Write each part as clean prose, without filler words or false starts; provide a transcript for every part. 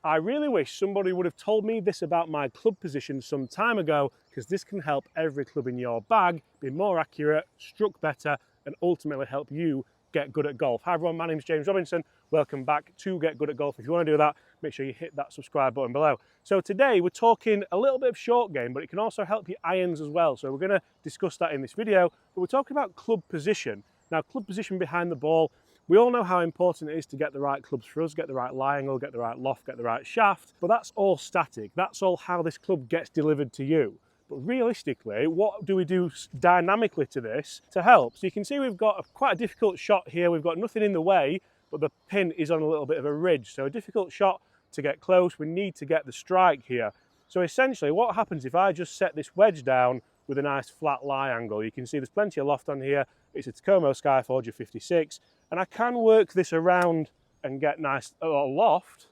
I really wish somebody would have told me this about my club position some time ago, because this can help every club in your bag be more accurate, struck better, and ultimately help you get good at golf. Hi everyone, my name is James Robinson. Welcome back to Get Good at Golf. If you want to do that, make sure you hit that subscribe button below. So today we're talking a little bit of short game, but it can also help your irons as well. So we're going to discuss that in this video, but we're talking about club position. Now, club position behind the ball, we all know how important it is to get the right clubs for us, get the right lie angle, get the right loft, get the right shaft, but that's all static. That's all how this club gets delivered to you. But realistically, what do we do dynamically to this to help? So you can see we've got quite a difficult shot here. We've got nothing in the way, but the pin is on a little bit of a ridge. So a difficult shot to get close. We need to get the strike here. So essentially what happens if I just set this wedge down with a nice flat lie angle? You can see there's plenty of loft on here. It's a Tacoma Skyforger 56, and I can work this around and get nice loft.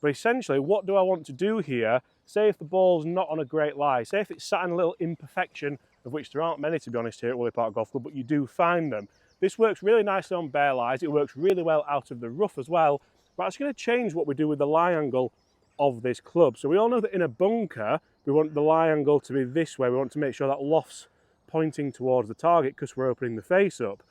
But essentially, what do I want to do here? Say if the ball's not on a great lie, say if it's sat in a little imperfection, of which there aren't many to be honest here at Woolly Park Golf Club, but you do find them. This works really nicely on bare lies. It works really well out of the rough as well. But it's going to change what we do with the lie angle of this club. So we all know that in a bunker, we want the lie angle to be this way. We want to make sure that loft's pointing towards the target because we're opening the face up.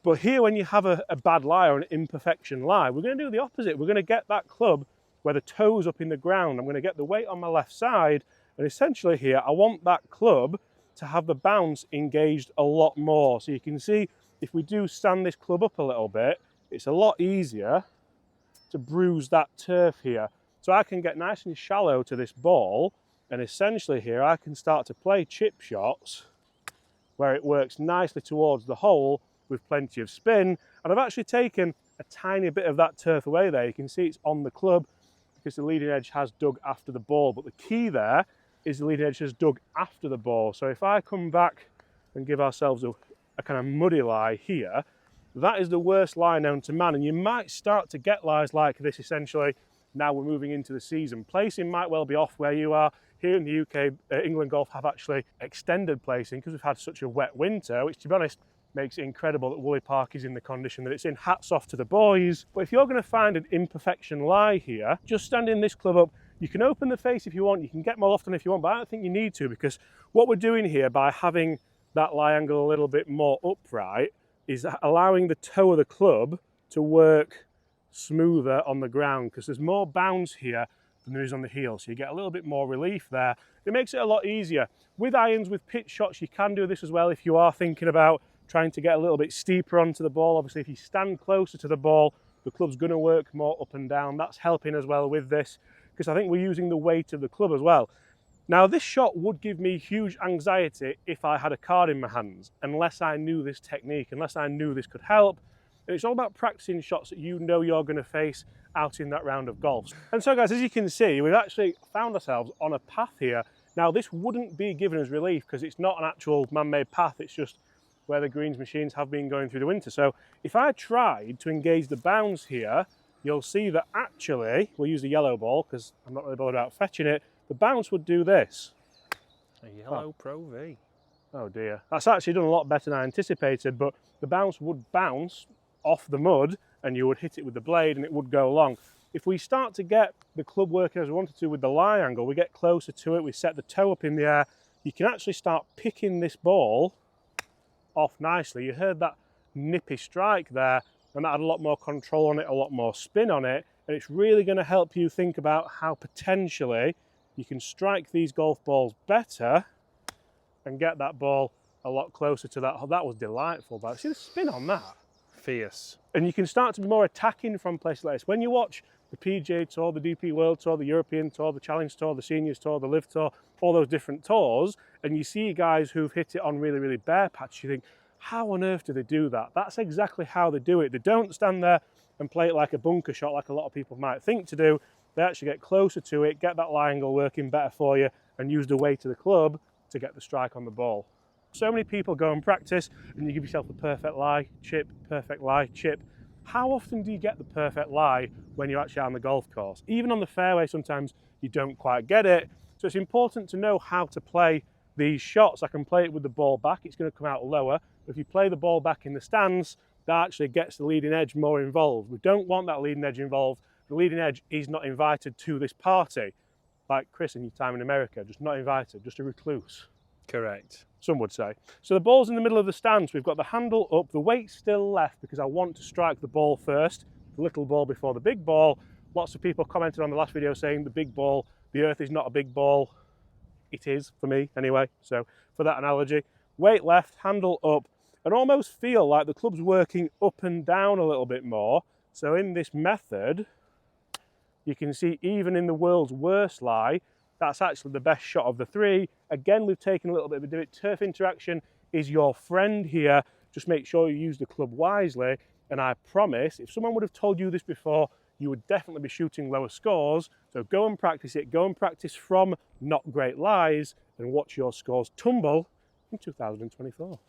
But here, when you have a bad lie or an imperfection lie, we're going to do the opposite. We're going to get that club where the toe's up in the ground. I'm going to get the weight on my left side, and essentially here, I want that club to have the bounce engaged a lot more. So you can see, if we do stand this club up a little bit, it's a lot easier to bruise that turf here. So I can get nice and shallow to this ball, and essentially here, I can start to play chip shots where it works nicely towards the hole with plenty of spin. And I've actually taken a tiny bit of that turf away there. You can see it's on the club because the leading edge has dug after the ball. But the key there is the leading edge has dug after the ball. So if I come back and give ourselves a kind of muddy lie here, that is the worst lie known to man. And you might start to get lies like this essentially. Now we're moving into the season. Placing might well be off where you are. Here in the UK, England Golf have actually extended placing because we've had such a wet winter, which to be honest, makes it incredible that Woolly Park is in the condition that it's in. Hats off to the boys. But if you're going to find an imperfection lie here, just standing this club up, you can open the face if you want, you can get more loft on if you want, but I don't think you need to, because what we're doing here by having that lie angle a little bit more upright is allowing the toe of the club to work smoother on the ground, because there's more bounce here than there is on the heel, so you get a little bit more relief there. It makes it a lot easier. With irons, with pitch shots, you can do this as well if you are thinking about trying to get a little bit steeper onto the ball. Obviously, if you stand closer to the ball, the club's going to work more up and down. That's helping as well with this, because I think we're using the weight of the club as well. Now, this shot would give me huge anxiety if I had a card in my hands, unless I knew this technique, unless I knew this could help. And it's all about practicing shots that you know you're going to face out in that round of golf. And so guys, as you can see, we've actually found ourselves on a path here. Now, this wouldn't be giving us relief because it's not an actual man-made path, it's just where the greens machines have been going through the winter. So if I tried to engage the bounce here, you'll see that actually, we'll use the yellow ball because I'm not really bothered about fetching it, the bounce would do this. A yellow Pro V. Oh dear. That's actually done a lot better than I anticipated, but the bounce would bounce off the mud and you would hit it with the blade and it would go long. If we start to get the club working as we wanted to with the lie angle, we get closer to it, we set the toe up in the air, you can actually start picking this ball off nicely. You heard that nippy strike there, and that had a lot more control on it, a lot more spin on it, and it's really going to help you think about how potentially you can strike these golf balls better and get that ball a lot closer to that. Oh, that was delightful. But see the spin on that? Fierce. And you can start to be more attacking from places like this. When you watch the PGA Tour, the DP World Tour, the European Tour, the Challenge Tour, the Seniors Tour, the Live Tour, all those different tours, and you see guys who've hit it on really, really bare patch, you think, how on earth do they do that? That's exactly how they do it. They don't stand there and play it like a bunker shot like a lot of people might think to do. They actually get closer to it, get that lie angle working better for you, and use the weight of the club to get the strike on the ball. So many people go and practice and you give yourself the perfect lie, chip, perfect lie, chip. How often do you get the perfect lie when you're actually out on the golf course? Even on the fairway, sometimes you don't quite get it. So it's important to know how to play these shots. I can play it with the ball back, it's going to come out lower. But if you play the ball back in the stance, that actually gets the leading edge more involved. We don't want that leading edge involved the leading edge is not invited to this party. Like Chris in your time in America, just not invited, just a recluse. Correct. Some would say. So the ball's in the middle of the stance. We've got the handle up, the weight's still left because I want to strike the ball first, the little ball before the big ball. Lots of people commented on the last video saying the big ball, the earth is not a big ball. It is for me anyway. So for that analogy, weight left, handle up, and almost feel like the club's working up and down a little bit more. So in this method, you can see even in the world's worst lie, that's actually the best shot of the three. Again, we've taken a little bit of a divot. Turf interaction is your friend here. Just make sure you use the club wisely. And I promise, if someone would have told you this before, you would definitely be shooting lower scores. So go and practice it. Go and practice from not great lies and watch your scores tumble in 2024.